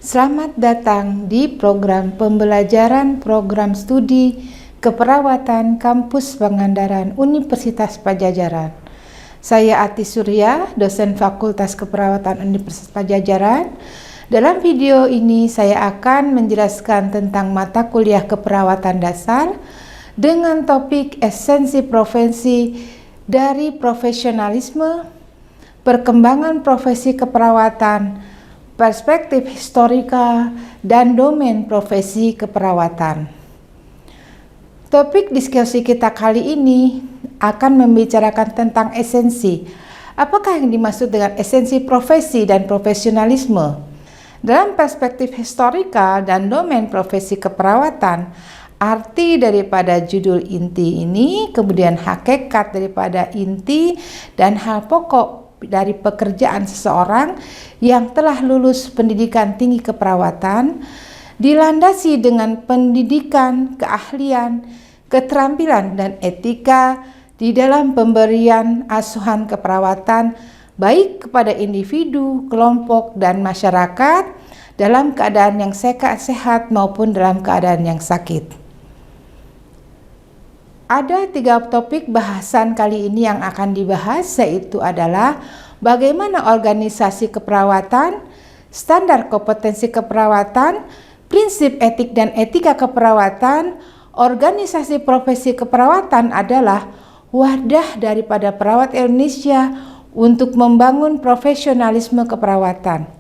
Selamat datang di program pembelajaran program studi keperawatan Kampus Pangandaran Universitas Padjadjaran. Saya Ati Surya, dosen Fakultas Keperawatan Universitas Padjadjaran. Dalam video ini saya akan menjelaskan tentang mata kuliah keperawatan dasar dengan topik esensi profesi dari profesionalisme, perkembangan profesi keperawatan, perspektif historika, dan domain profesi keperawatan. Topik diskusi kita kali ini akan membicarakan tentang esensi. Apakah yang dimaksud dengan esensi profesi dan profesionalisme? Dalam perspektif historika dan domain profesi keperawatan, arti daripada judul inti ini, kemudian hakikat daripada inti dan hal pokok dari pekerjaan seseorang yang telah lulus pendidikan tinggi keperawatan, dilandasi dengan pendidikan, keahlian, keterampilan, dan etika di dalam pemberian asuhan keperawatan baik kepada individu, kelompok, dan masyarakat dalam keadaan yang sehat maupun dalam keadaan yang sakit. Ada 3 topik bahasan kali ini yang akan dibahas, yaitu adalah bagaimana organisasi keperawatan, standar kompetensi keperawatan, prinsip etik dan etika keperawatan. Organisasi profesi keperawatan adalah wadah daripada perawat Indonesia untuk membangun profesionalisme keperawatan.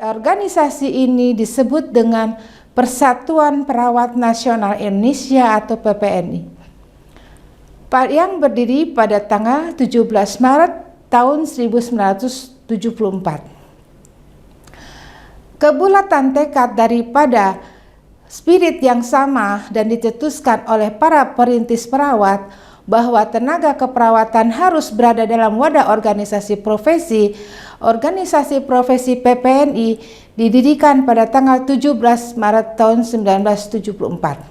Organisasi ini disebut dengan Persatuan Perawat Nasional Indonesia atau PPNI, yang berdiri pada tanggal 17 Maret tahun 1974. Kebulatan tekad daripada spirit yang sama dan dicetuskan oleh para perintis perawat bahwa tenaga keperawatan harus berada dalam wadah organisasi profesi. Organisasi profesi PPNI didirikan pada tanggal 17 Maret tahun 1974.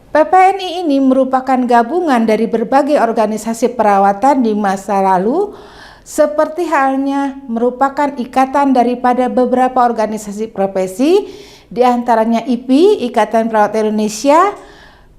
PPNI ini merupakan gabungan dari berbagai organisasi perawatan di masa lalu, seperti halnya merupakan ikatan daripada beberapa organisasi profesi, diantaranya IPI, Ikatan Perawat Indonesia,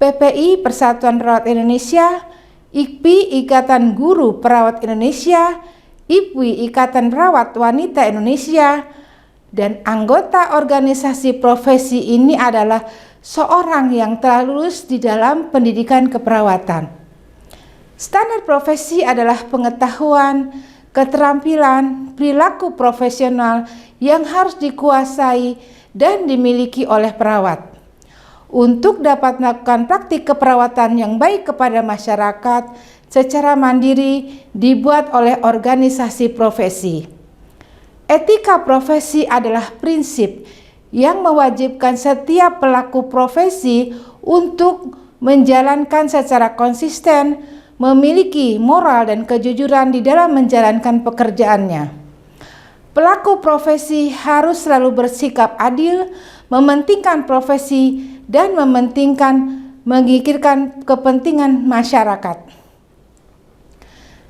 PPI, Persatuan Perawat Indonesia, IKPI, Ikatan Guru Perawat Indonesia, IPWI, Ikatan Perawat Wanita Indonesia, dan anggota organisasi profesi ini adalah seorang yang telah lulus di dalam pendidikan keperawatan. Standar profesi adalah pengetahuan, keterampilan, perilaku profesional yang harus dikuasai dan dimiliki oleh perawat untuk dapat melakukan praktik keperawatan yang baik kepada masyarakat secara mandiri dibuat oleh organisasi profesi. Etika profesi adalah prinsip yang mewajibkan setiap pelaku profesi untuk menjalankan secara konsisten, memiliki moral dan kejujuran di dalam menjalankan pekerjaannya. Pelaku profesi harus selalu bersikap adil, mementingkan profesi, dan memikirkan kepentingan masyarakat.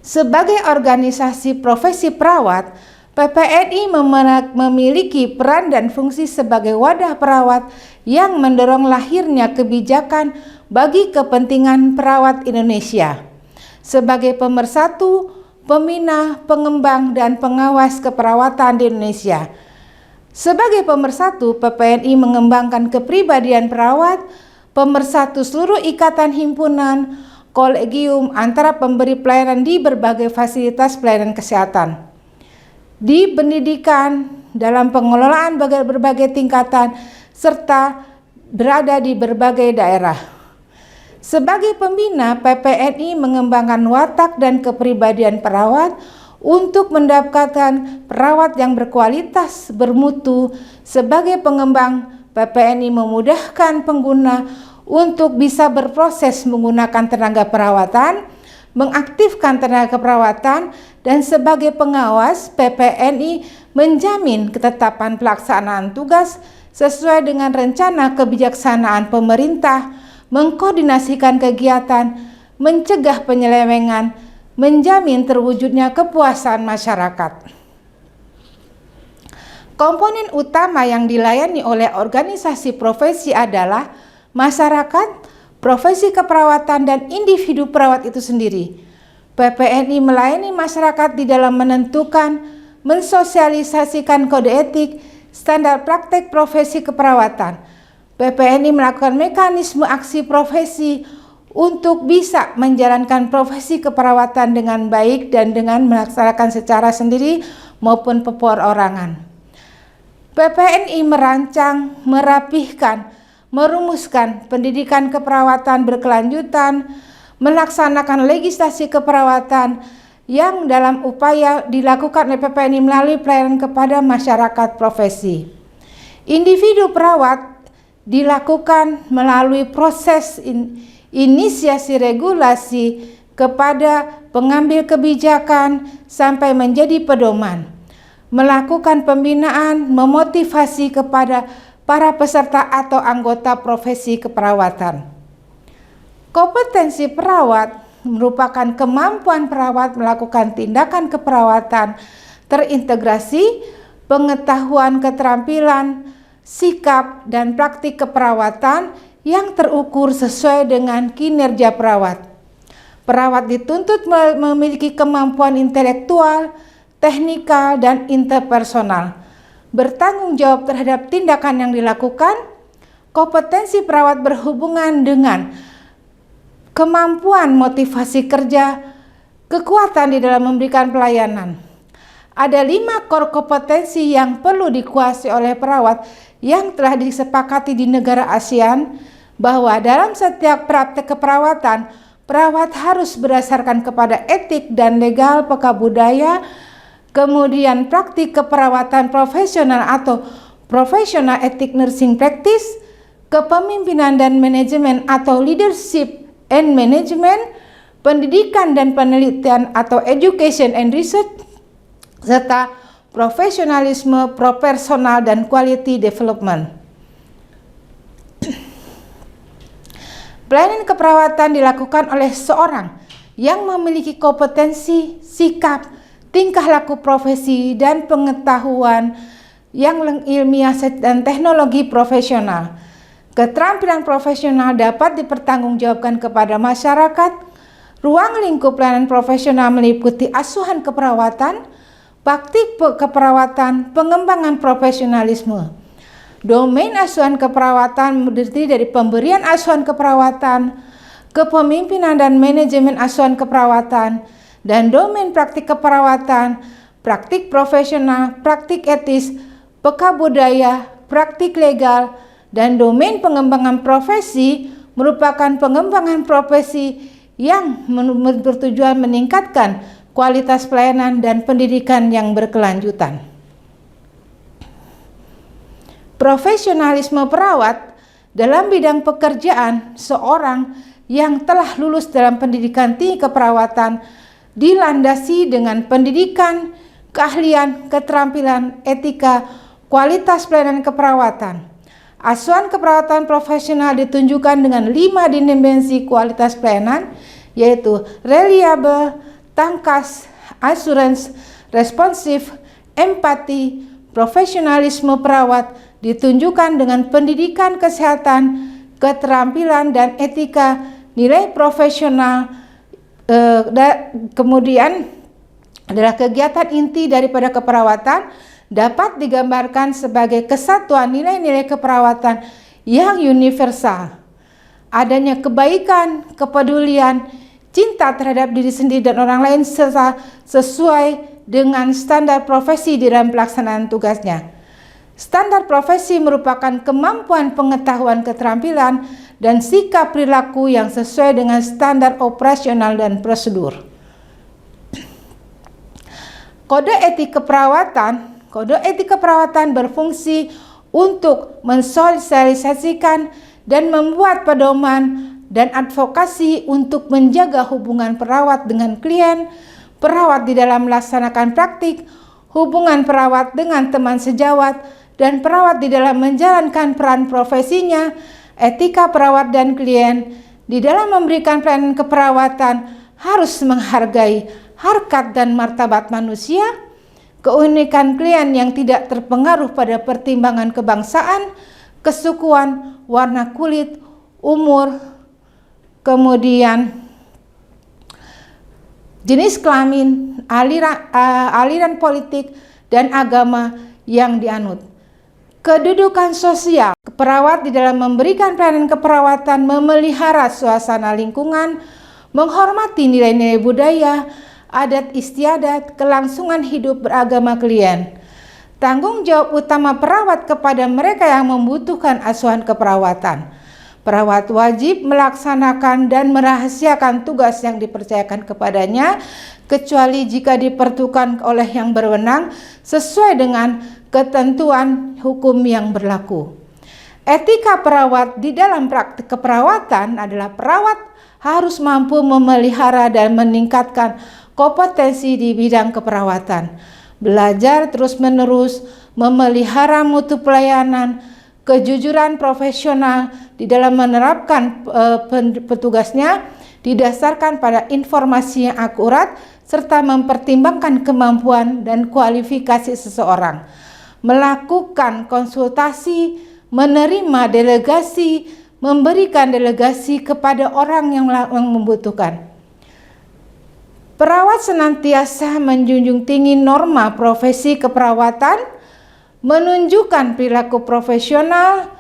Sebagai organisasi profesi perawat, PPNI memiliki peran dan fungsi sebagai wadah perawat yang mendorong lahirnya kebijakan bagi kepentingan perawat Indonesia sebagai pemersatu, pembina, pengembang, dan pengawas keperawatan di Indonesia. Sebagai pemersatu, PPNI mengembangkan kepribadian perawat, pemersatu seluruh ikatan himpunan, kolegium antara pemberi pelayanan di berbagai fasilitas pelayanan kesehatan, di pendidikan, dalam pengelolaan berbagai tingkatan, serta berada di berbagai daerah. Sebagai pembina, PPNI mengembangkan watak dan kepribadian perawat untuk mendapatkan perawat yang berkualitas, bermutu. Sebagai pengembang, PPNI memudahkan pengguna untuk bisa berproses menggunakan tenaga perawatan, mengaktifkan tenaga perawatan, dan sebagai pengawas, PPNI menjamin ketetapan pelaksanaan tugas sesuai dengan rencana kebijaksanaan pemerintah, mengkoordinasikan kegiatan, mencegah penyelewengan, menjamin terwujudnya kepuasan masyarakat. Komponen utama yang dilayani oleh organisasi profesi adalah masyarakat, profesi keperawatan, dan individu perawat itu sendiri. PPNI melayani masyarakat di dalam menentukan, mensosialisasikan kode etik, standar praktek profesi keperawatan. PPNI melakukan mekanisme aksi profesi untuk bisa menjalankan profesi keperawatan dengan baik dan dengan melaksanakan secara sendiri maupun perorangan. PPNI merancang, merapihkan, merumuskan pendidikan keperawatan berkelanjutan, melaksanakan legislasi keperawatan yang dalam upaya dilakukan oleh PPNI melalui pelayanan kepada masyarakat profesi. Individu perawat dilakukan melalui proses inisiasi regulasi kepada pengambil kebijakan sampai menjadi pedoman. Melakukan pembinaan, memotivasi kepada para peserta atau anggota profesi keperawatan. Kompetensi perawat merupakan kemampuan perawat melakukan tindakan keperawatan terintegrasi, pengetahuan, keterampilan, sikap, dan praktik keperawatan yang terukur sesuai dengan kinerja perawat. Perawat dituntut memiliki kemampuan intelektual, teknikal, dan interpersonal, bertanggung jawab terhadap tindakan yang dilakukan. Kompetensi perawat berhubungan dengan kemampuan motivasi kerja, kekuatan di dalam memberikan pelayanan. Ada 5 core kompetensi yang perlu dikuasai oleh perawat yang telah disepakati di negara ASEAN, bahwa dalam setiap praktek keperawatan, perawat harus berdasarkan kepada etik dan legal peka budaya, kemudian praktik keperawatan profesional atau professional ethic nursing practice, kepemimpinan dan manajemen atau leadership and management, pendidikan dan penelitian atau education and research, serta profesionalisme, propersonal, dan quality development. Pelayanan keperawatan dilakukan oleh seorang yang memiliki kompetensi, sikap, tingkah laku profesi, dan pengetahuan yang ilmiah dan teknologi profesional. Keterampilan profesional dapat dipertanggungjawabkan kepada masyarakat. Ruang lingkup pelayanan profesional meliputi asuhan keperawatan, praktik keperawatan, pengembangan profesionalisme. Domain asuhan keperawatan terdiri dari pemberian asuhan keperawatan, kepemimpinan dan manajemen asuhan keperawatan, dan domain praktik keperawatan, praktik profesional, praktik etis, peka budaya, praktik legal, dan domain pengembangan profesi merupakan pengembangan profesi yang bertujuan meningkatkan kualitas pelayanan dan pendidikan yang berkelanjutan. Profesionalisme perawat dalam bidang pekerjaan seorang yang telah lulus dalam pendidikan tinggi keperawatan dilandasi dengan pendidikan, keahlian, keterampilan, etika, kualitas pelayanan keperawatan. Asuhan keperawatan profesional ditunjukkan dengan 5 dimensi kualitas pelayanan, yaitu reliable, tangkas, assurance, responsif, empati. Profesionalisme perawat ditunjukkan dengan pendidikan kesehatan, keterampilan, dan etika, nilai profesional. Kemudian adalah kegiatan inti daripada keperawatan dapat digambarkan sebagai kesatuan nilai-nilai keperawatan yang universal. Adanya kebaikan, kepedulian, cinta terhadap diri sendiri dan orang lain serta sesuai dengan standar profesi di dalam pelaksanaan tugasnya. Standar profesi merupakan kemampuan pengetahuan, keterampilan, dan sikap perilaku yang sesuai dengan standar operasional dan prosedur. Kode etik keperawatan berfungsi untuk mensosialisasikan dan membuat pedoman dan advokasi untuk menjaga hubungan perawat dengan klien, perawat di dalam melaksanakan praktik, hubungan perawat dengan teman sejawat, dan perawat di dalam menjalankan peran profesinya, etika perawat dan klien di dalam memberikan pelayanan keperawatan harus menghargai harkat dan martabat manusia, keunikan klien yang tidak terpengaruh pada pertimbangan kebangsaan, kesukuan, warna kulit, umur, kemudian jenis kelamin, aliran politik, dan agama yang dianut. Kedudukan sosial, perawat di dalam memberikan pelayanan keperawatan memelihara suasana lingkungan, menghormati nilai-nilai budaya, adat istiadat, kelangsungan hidup beragama klien. Tanggung jawab utama perawat kepada mereka yang membutuhkan asuhan keperawatan. Perawat wajib melaksanakan dan merahasiakan tugas yang dipercayakan kepadanya, kecuali jika diperlukan oleh yang berwenang sesuai dengan ketentuan hukum yang berlaku. Etika perawat di dalam praktik keperawatan adalah perawat harus mampu memelihara dan meningkatkan kompetensi di bidang keperawatan, belajar terus-menerus, memelihara mutu pelayanan, kejujuran profesional di dalam menerapkan petugasnya didasarkan pada informasi yang akurat serta mempertimbangkan kemampuan dan kualifikasi seseorang, melakukan konsultasi, menerima delegasi, memberikan delegasi kepada orang yang membutuhkan. Perawat senantiasa menjunjung tinggi norma profesi keperawatan, menunjukkan perilaku profesional,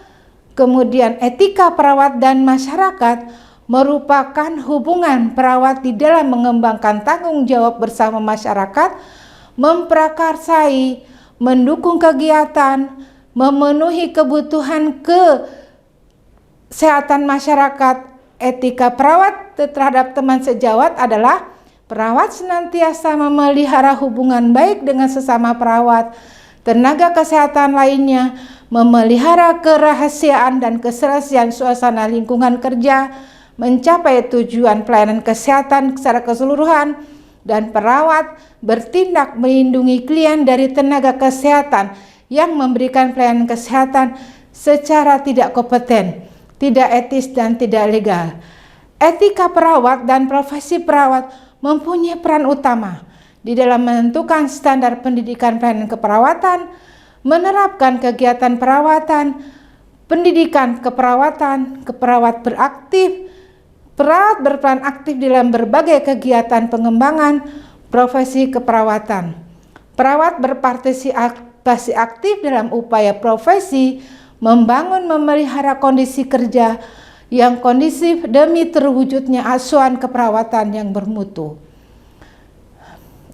kemudian etika perawat dan masyarakat merupakan hubungan perawat di dalam mengembangkan tanggung jawab bersama masyarakat, memprakarsai, mendukung kegiatan, memenuhi kebutuhan kesehatan masyarakat. Etika perawat terhadap teman sejawat adalah perawat senantiasa memelihara hubungan baik dengan sesama perawat, tenaga kesehatan lainnya, memelihara kerahasiaan dan keserasian suasana lingkungan kerja, mencapai tujuan pelayanan kesehatan secara keseluruhan, dan perawat bertindak melindungi klien dari tenaga kesehatan yang memberikan pelayanan kesehatan secara tidak kompeten, tidak etis, dan tidak legal. Etika perawat dan profesi perawat mempunyai peran utama di dalam menentukan standar pendidikan pelayanan keperawatan, menerapkan kegiatan perawatan, pendidikan keperawatan, keperawat beraktif, perawat berperan aktif dalam berbagai kegiatan pengembangan profesi keperawatan. Perawat berpartisipasi aktif dalam upaya profesi membangun memelihara kondisi kerja yang kondusif demi terwujudnya asuhan keperawatan yang bermutu.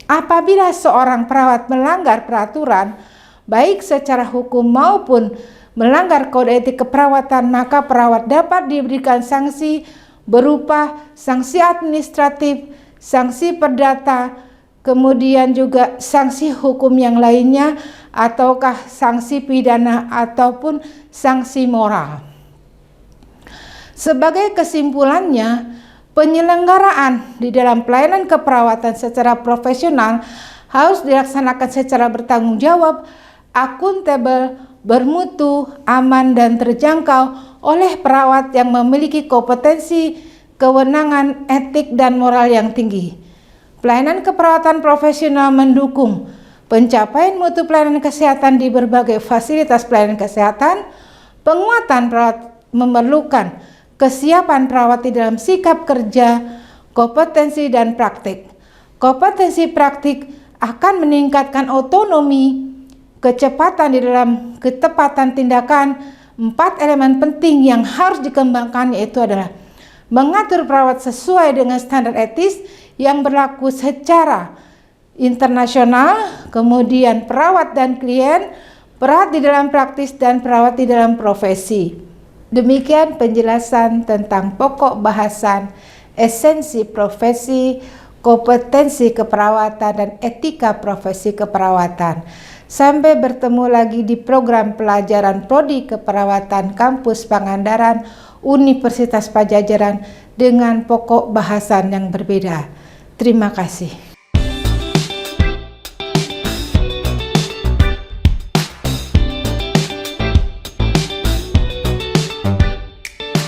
Apabila seorang perawat melanggar peraturan, baik secara hukum maupun melanggar kode etik keperawatan, maka perawat dapat diberikan sanksi berupa sanksi administratif, sanksi perdata, kemudian juga sanksi hukum yang lainnya, ataukah sanksi pidana ataupun sanksi moral. Sebagai kesimpulannya, penyelenggaraan di dalam pelayanan keperawatan secara profesional harus dilaksanakan secara bertanggung jawab, akuntabel, bermutu, aman, dan terjangkau oleh perawat yang memiliki kompetensi, kewenangan, etik, dan moral yang tinggi. Pelayanan keperawatan profesional mendukung pencapaian mutu pelayanan kesehatan di berbagai fasilitas pelayanan kesehatan. Penguatan perawat memerlukan kesiapan perawat di dalam sikap kerja, kompetensi, dan praktik. Kompetensi praktik akan meningkatkan otonomi, kecepatan di dalam ketepatan tindakan. 4 elemen penting yang harus dikembangkan yaitu adalah mengatur perawat sesuai dengan standar etis yang berlaku secara internasional, kemudian perawat dan klien, perawat di dalam praktis, dan perawat di dalam profesi. Demikian penjelasan tentang pokok bahasan, esensi profesi, kompetensi keperawatan, dan etika profesi keperawatan. Sampai bertemu lagi di program pelajaran Prodi Keperawatan Kampus Pangandaran Universitas Padjadjaran dengan pokok bahasan yang berbeda. Terima kasih.